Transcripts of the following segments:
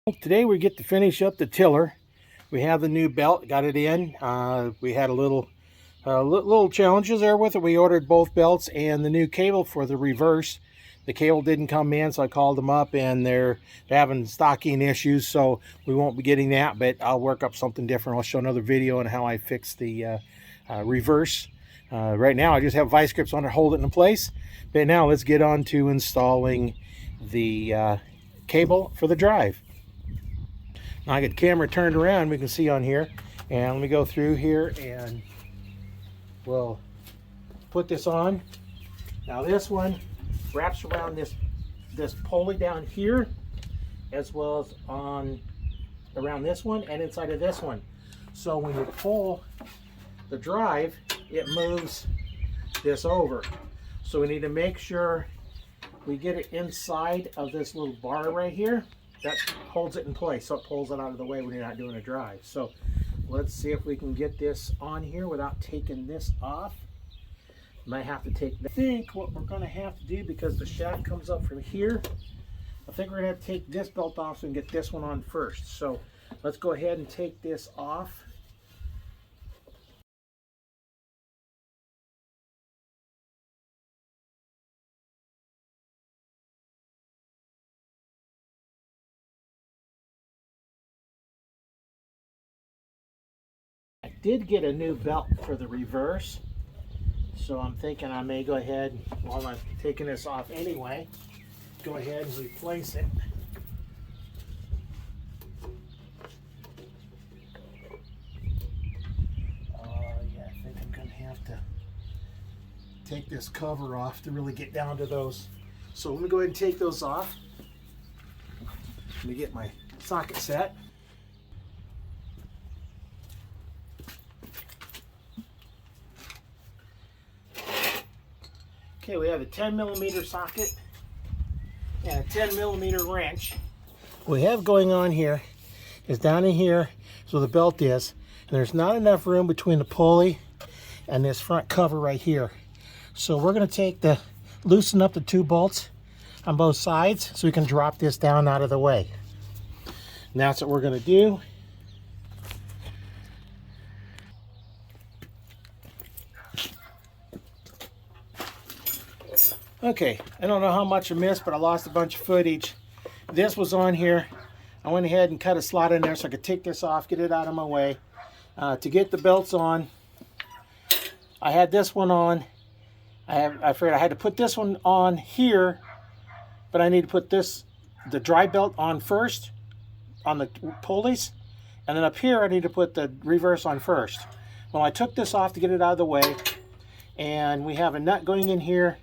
Today we get to finish up the tiller. We have the new belt, got it in. We had a little challenges there with it. We ordered both belts and the new cable for the reverse. The cable didn't come in, so I called them up, and they're having stocking issues, so we won't be getting that, but I'll work up something different. I'll show another video on how I fix the reverse. Right now I just have vice grips on it, hold it in place. But now let's get on to installing the cable for the drive. Now I got the camera turned around, we can see on here, and let me go through here and we'll put this on. Now this one wraps around this pulley down here, as well as around this one and inside of this one. So when you pull the drive, it moves this over. So we need to make sure we get it inside of this little bar right here. That holds it in place, so it pulls it out of the way when you're not doing a drive. So let's see if we can get this on here without taking this off. Might have to take, I think what we're going to have to do, because the shaft comes up from here, I think we're going to have to take this belt off so we can get this one on first. So let's go ahead and take this off. I did get a new belt for the reverse, so I'm thinking I may go ahead, while I'm taking this off anyway, go ahead and replace it. Yeah, I think I'm going to have to take this cover off to really get down to those. So let me go ahead and take those off. Let me get my socket set. Okay, we have a 10mm socket and a 10mm wrench. What we have going on here is down in here is where the belt is, and there's not enough room between the pulley and this front cover right here. So we're going to loosen up the two bolts on both sides so we can drop this down out of the way. And that's what we're going to do. Okay, I don't know how much I missed, but I lost a bunch of footage. This was on here. I went ahead and cut a slot in there so I could take this off, get it out of my way. To get the belts on, I had this one on. I figured I had to put this one on here, but I need to put the dry belt on first on the pulleys, and then up here I need to put the reverse on first. Well, I took this off to get it out of the way, and we have a nut going in here.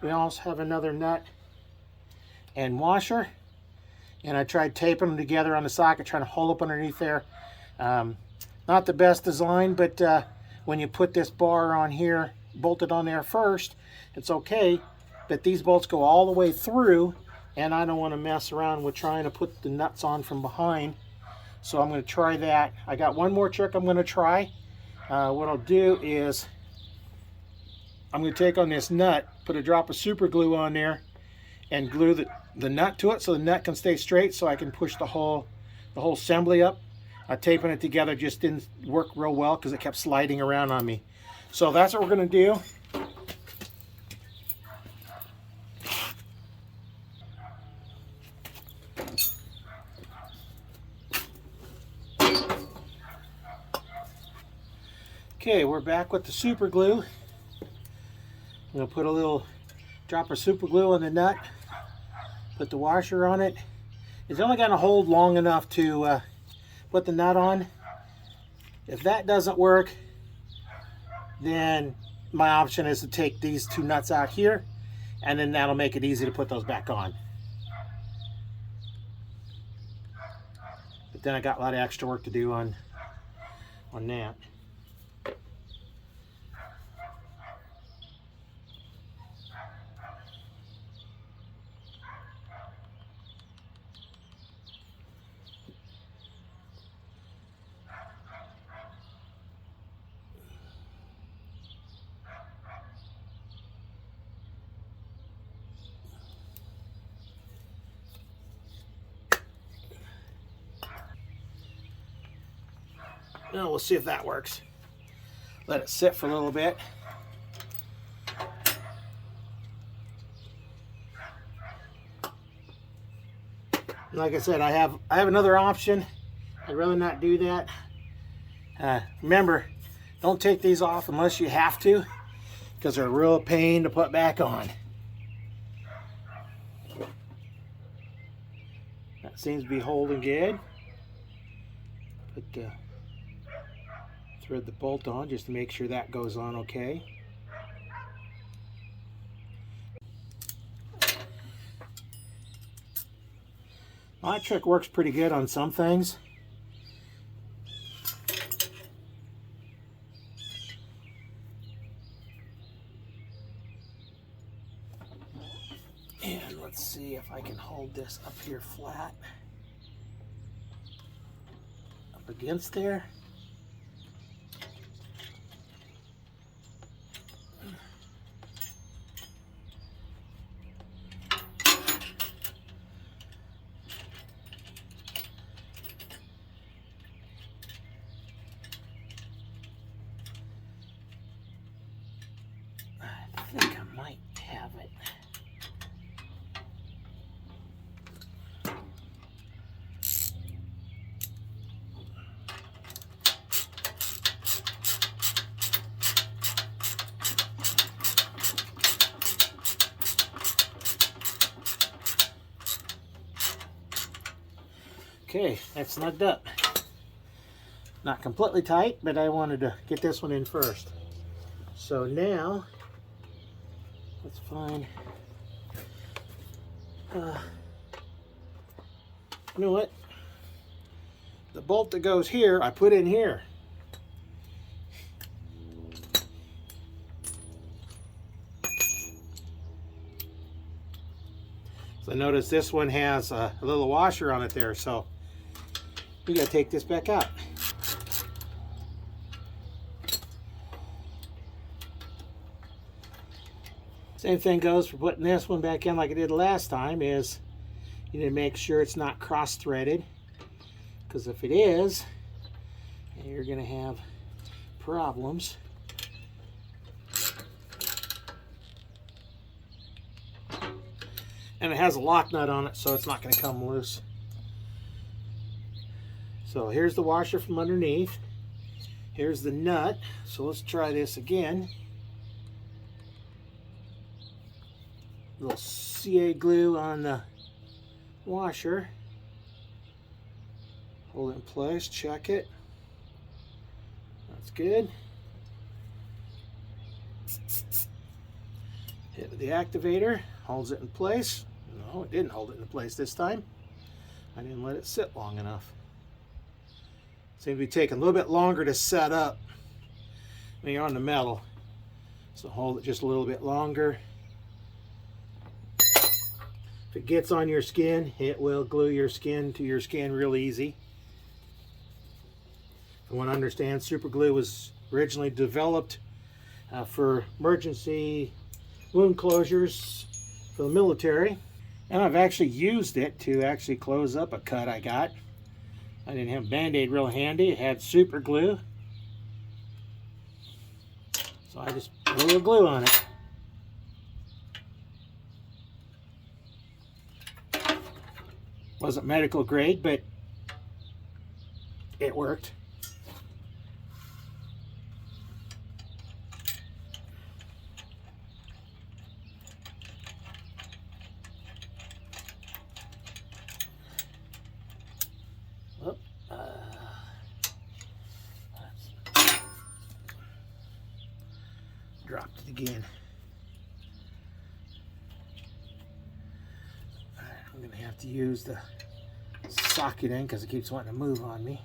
We also have another nut and washer, and I tried taping them together on the socket, trying to hold up underneath there. Not the best design, but when you put this bar on here, bolted on there first, it's okay, but these bolts go all the way through, and I don't want to mess around with trying to put the nuts on from behind. So I'm going to try that. I got one more trick I'm going to try. What I'll do is I'm going to take on this nut, put a drop of super glue on there, and glue the nut to it so the nut can stay straight, so I can push the whole assembly up. Taping it together just didn't work real well because it kept sliding around on me. So that's what we're going to do. Okay, we're back with the super glue. I'm going to put a little drop of super glue on the nut, put the washer on it. It's only going to hold long enough to put the nut on. If that doesn't work, then my option is to take these two nuts out here, and then that'll make it easy to put those back on. But then I got a lot of extra work to do on that. Now we'll see if that works. Let it sit for a little bit. Like I said, I have another option. I'd rather not do that. Remember, don't take these off unless you have to, because they're a real pain to put back on. That seems to be holding good. Thread the bolt on just to make sure that goes on okay. My trick works pretty good on some things. And let's see if I can hold this up here flat. Up against there. I think I might have it. Okay, that's snugged up. Not completely tight, but I wanted to get this one in first. So now, let's find, you know what? The bolt that goes here, I put in here. So notice this one has a little washer on it there, so we gotta take this back out. Same thing goes for putting this one back in like I did last time, is you need to make sure it's not cross-threaded, because if it is, you're gonna have problems. And it has a lock nut on it, so it's not gonna come loose. So here's the washer from underneath. Here's the nut. So let's try this again. Little CA glue on the washer. Hold it in place, check it. That's good. Hit the activator, holds it in place. No, it didn't hold it in place this time. I didn't let it sit long enough. Seems to be taking a little bit longer to set up when you're on the metal. So hold it just a little bit longer. If it gets on your skin, it will glue your skin to your skin real easy. I want to understand, super glue was originally developed for emergency wound closures for the military. And I've actually used it to actually close up a cut I got. I didn't have Band-Aid real handy. It had super glue. So I just put a little glue on it. Wasn't medical grade, but it worked. Dropped it again. I'm going to have to use the socket end because it keeps wanting to move on me.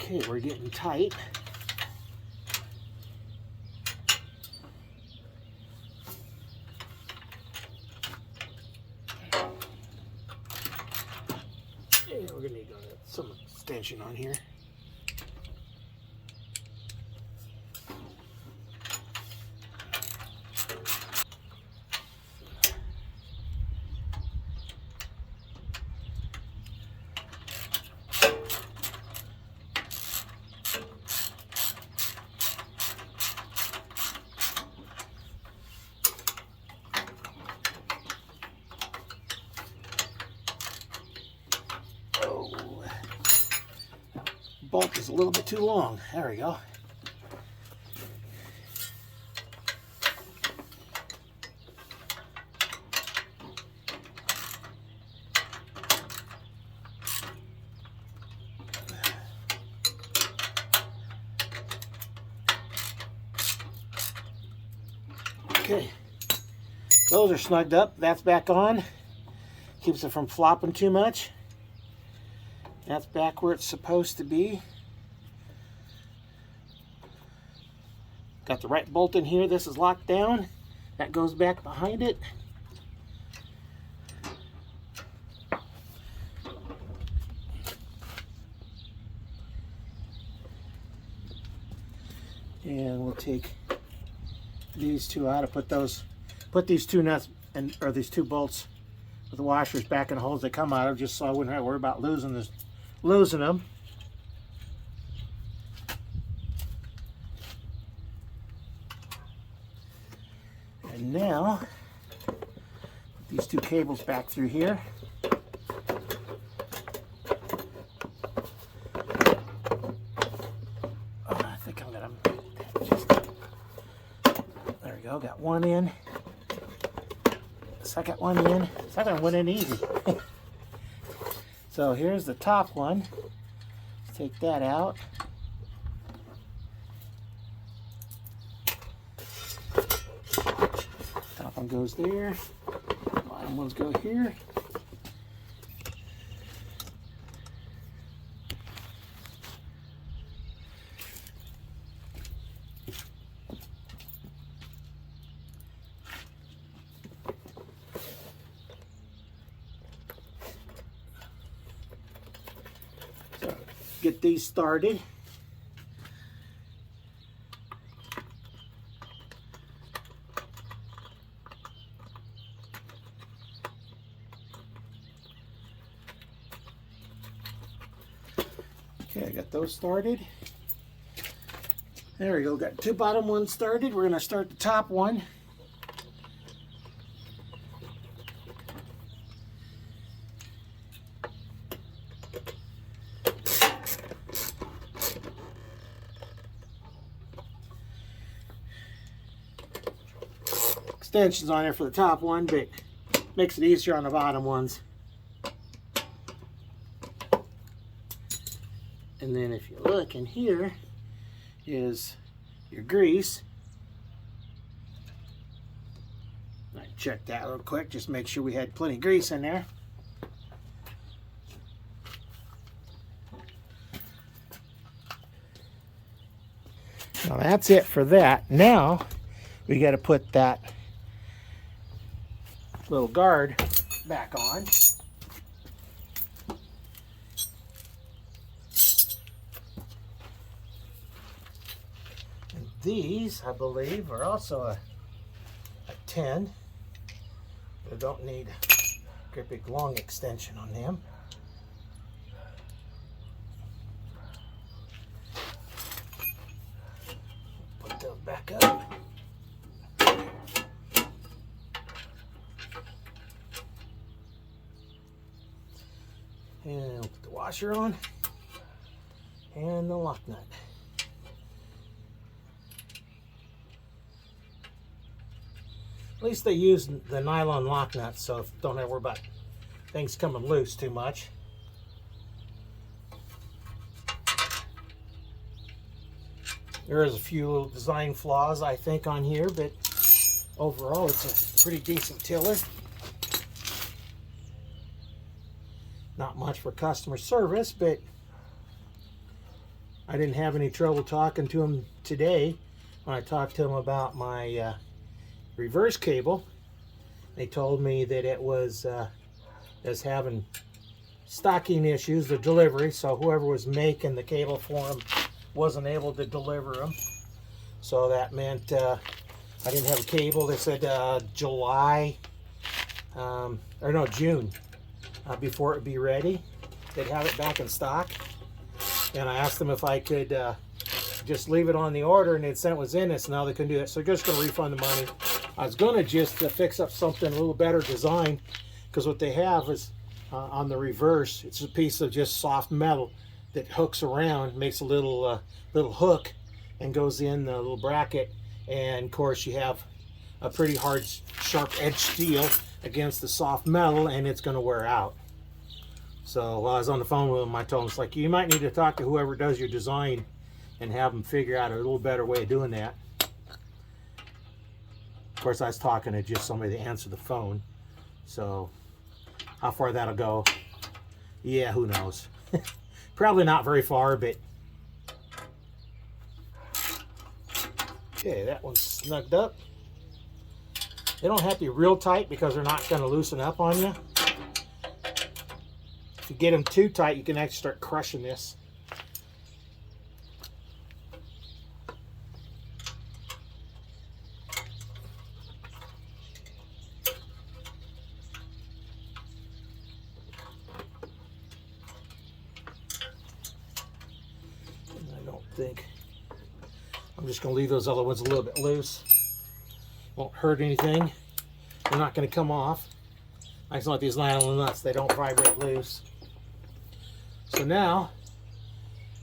Okay, we're getting tight. We're going to need some extension on here. Bolt is a little bit too long. There we go. Okay, those are snugged up. That's back on. Keeps it from flopping too much. That's back where it's supposed to be. Got the right bolt in here. This is locked down. That goes back behind it. And we'll take these two out. Put these two nuts or these two bolts with the washers back in the holes they come out of, just so I wouldn't have to worry about losing them. And now, put these two cables back through here. I think I'm gonna there we go, got one in. Second one in. Second one in easy. So here's the top one. Let's take that out. Top one goes there. Bottom ones go here. So get these started. Okay, I got those started. There we go, got two bottom ones started. We're gonna start the top one. Extensions on there for the top one, but makes it easier on the bottom ones. And then if you look in here is your grease. I checked that real quick, just make sure we had plenty of grease in there. Now that's it for that. Now we got to put that little guard back on. And these, I believe, are also a 10. They don't need a great big long extension on them. Put those back up. And we'll put the washer on and the lock nut. At least they use the nylon lock nuts, so don't have to worry about things coming loose too much. There is a few little design flaws, I think, on here, but overall it's a pretty decent tiller. Not much for customer service, but I didn't have any trouble talking to him today when I talked to him about my reverse cable. They told me that it was having stocking issues, the delivery, so whoever was making the cable for them wasn't able to deliver them. So that meant I didn't have a cable. They said July, or no, June, before it would be ready. They'd have it back in stock. And I asked them if I could just leave it on the order, and they'd sent it was in it, so now they couldn't do that. So they're just going to refund the money. I was going to just fix up something a little better design, because what they have is on the reverse, it's a piece of just soft metal that hooks around, makes a little little hook, and goes in the little bracket. And of course, you have a pretty hard, sharp edged steel against the soft metal, and it's going to wear out. So while I was on the phone with them, I told them, it's like, you might need to talk to whoever does your design and have them figure out a little better way of doing that. Of course, I was talking to just somebody that answered the phone. So how far that'll go, yeah, who knows. Probably not very far, but okay, that one's snugged up. They don't have to be real tight because they're not going to loosen up on you. If you get them too tight, you can actually start crushing this. And I don't think, I'm just going to leave those other ones a little bit loose. Won't hurt anything. They're not going to come off. Nice like these nylon nuts, they don't vibrate loose. So now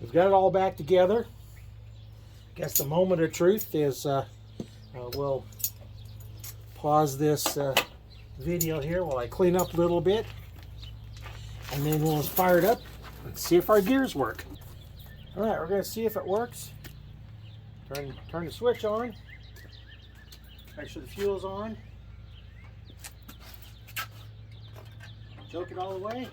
we've got it all back together. I guess the moment of truth is we'll pause this video here while I clean up a little bit, and then we'll fire it up and see if our gears work. All right, we're going to see if it works. Turn the switch on. Make sure the fuel's on. Choke it all the way.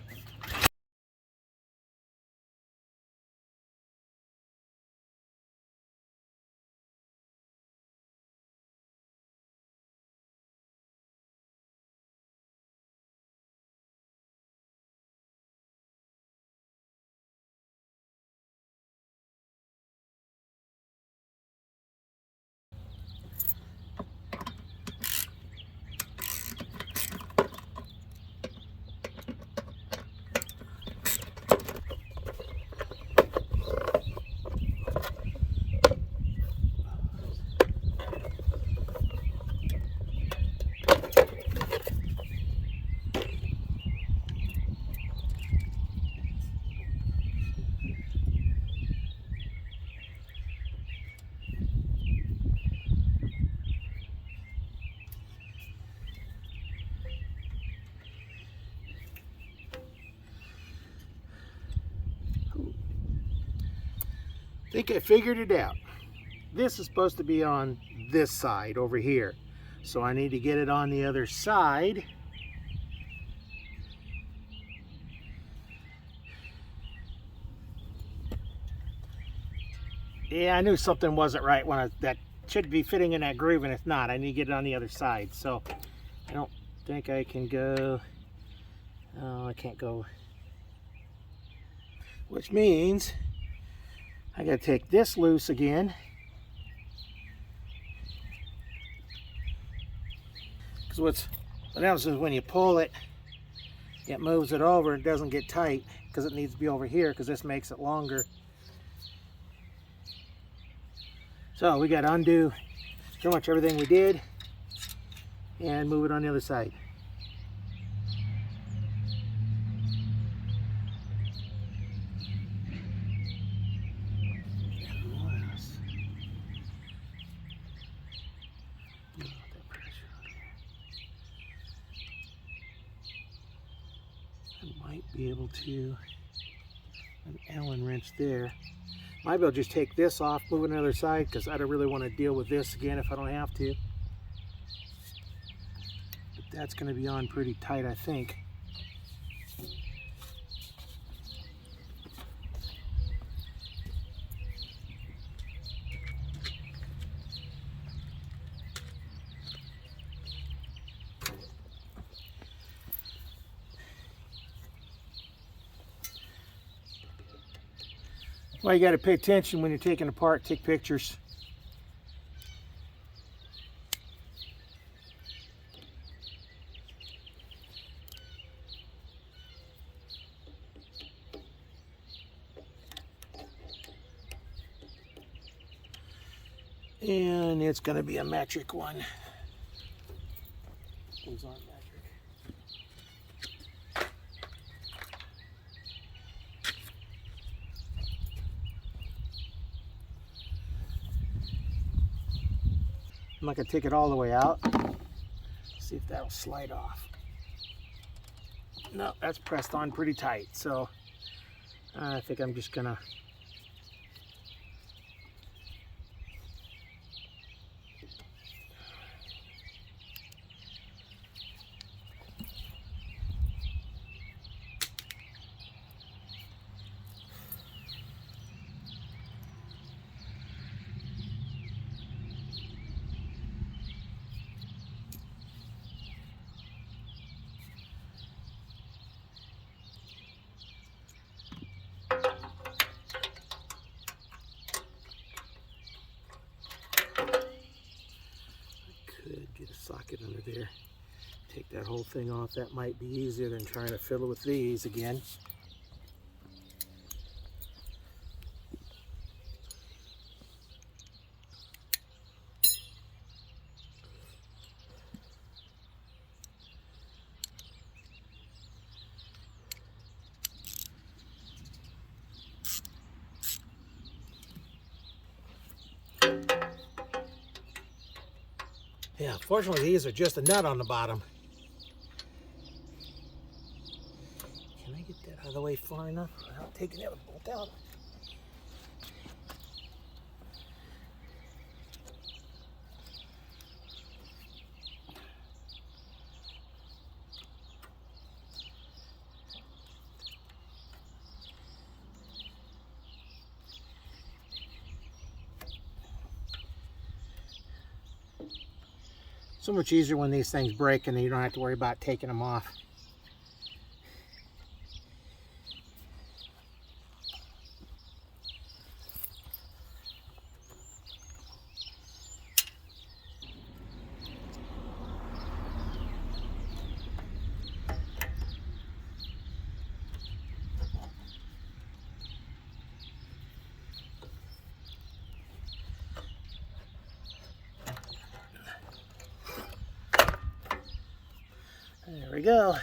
I think I figured it out. This is supposed to be on this side over here. So I need to get it on the other side. Yeah, I knew something wasn't right when that should be fitting in that groove, and it's not. I need to get it on the other side. So I don't think I can go. Oh, I can't go. Which means I gotta take this loose again. Because what happens is when you pull it, it moves it over and doesn't get tight because it needs to be over here, because this makes it longer. So we got to undo pretty much everything we did and move it on the other side. I might be able to, an Allen wrench there. Might be able to just take this off, move it on the other side, because I don't really want to deal with this again if I don't have to. But that's going to be on pretty tight, I think. Well, you got to pay attention when you're taking apart, take pictures. And it's going to be a metric one. Those aren't metric. I'm not going to take it all the way out. See if that'll slide off. No, that's pressed on pretty tight. So I think I'm just going to get a socket under there. Take that whole thing off. That might be easier than trying to fiddle with these again. Yeah, fortunately these are just a nut on the bottom. Can I get that out of the way far enough without taking the other bolt out? So much easier when these things break and you don't have to worry about taking them off. There we go.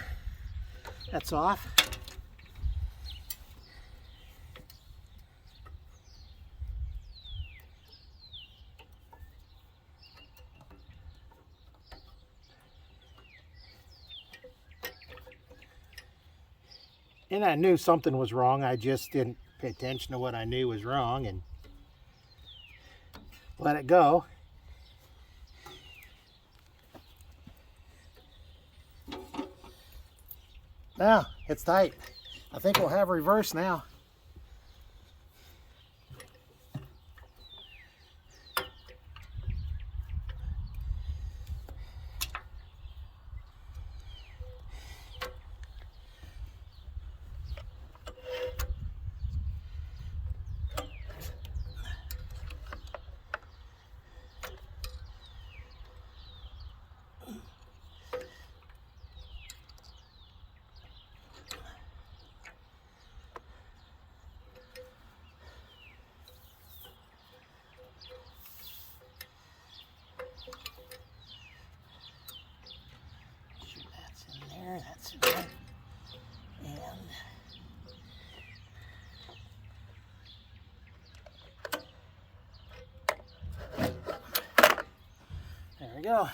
That's off. And I knew something was wrong. I just didn't pay attention to what I knew was wrong and let it go. Now, it's tight. I think we'll have reverse now. That's it. And there we go.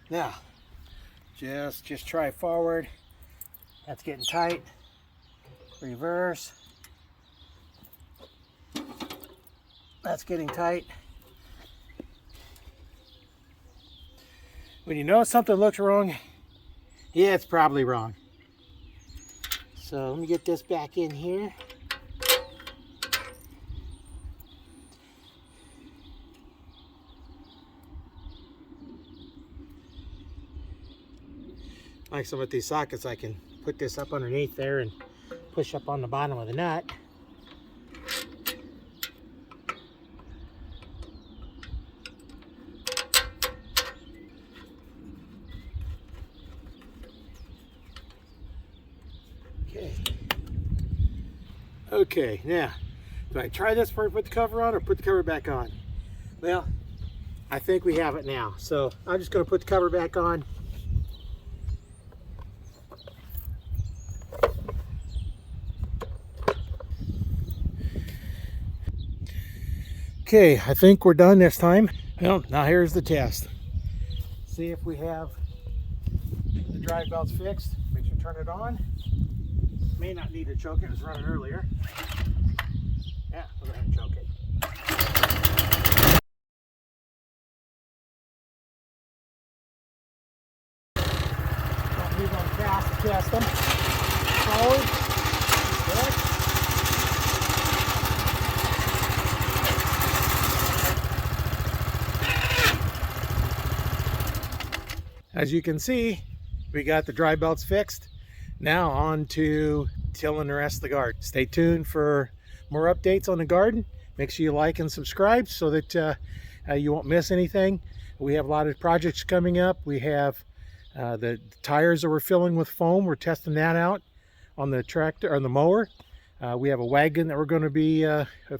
Now, just try forward. That's getting tight. Reverse. That's getting tight. When you know something looks wrong, yeah, it's probably wrong. So let me get this back in here. Like some of these sockets, I can put this up underneath there and push up on the bottom of the nut. Okay, now, do I try this before I put the cover on or put the cover back on? Well, I think we have it now. So I'm just going to put the cover back on. Okay, I think we're done this time. Well, now here's the test. See if we have the drive belts fixed. Make sure to turn it on. May not need to choke it, it was running earlier. Yeah, we'll go ahead and choke it. I'll leave on fast to test them. Forward, back. As you can see, we got the drive belts fixed. Now on to tilling the rest of the garden. Stay tuned for more updates on the garden. Make sure you like and subscribe so that you won't miss anything. We have a lot of projects coming up. We have the tires that we're filling with foam. We're testing that out on the tractor or the mower. We have a wagon that we're going to be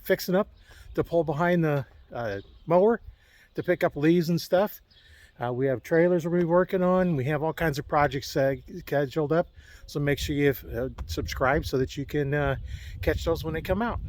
fixing up to pull behind the mower to pick up leaves and stuff. We have trailers we'll be working on. We have all kinds of projects scheduled up. So make sure you subscribe so that you can catch those when they come out.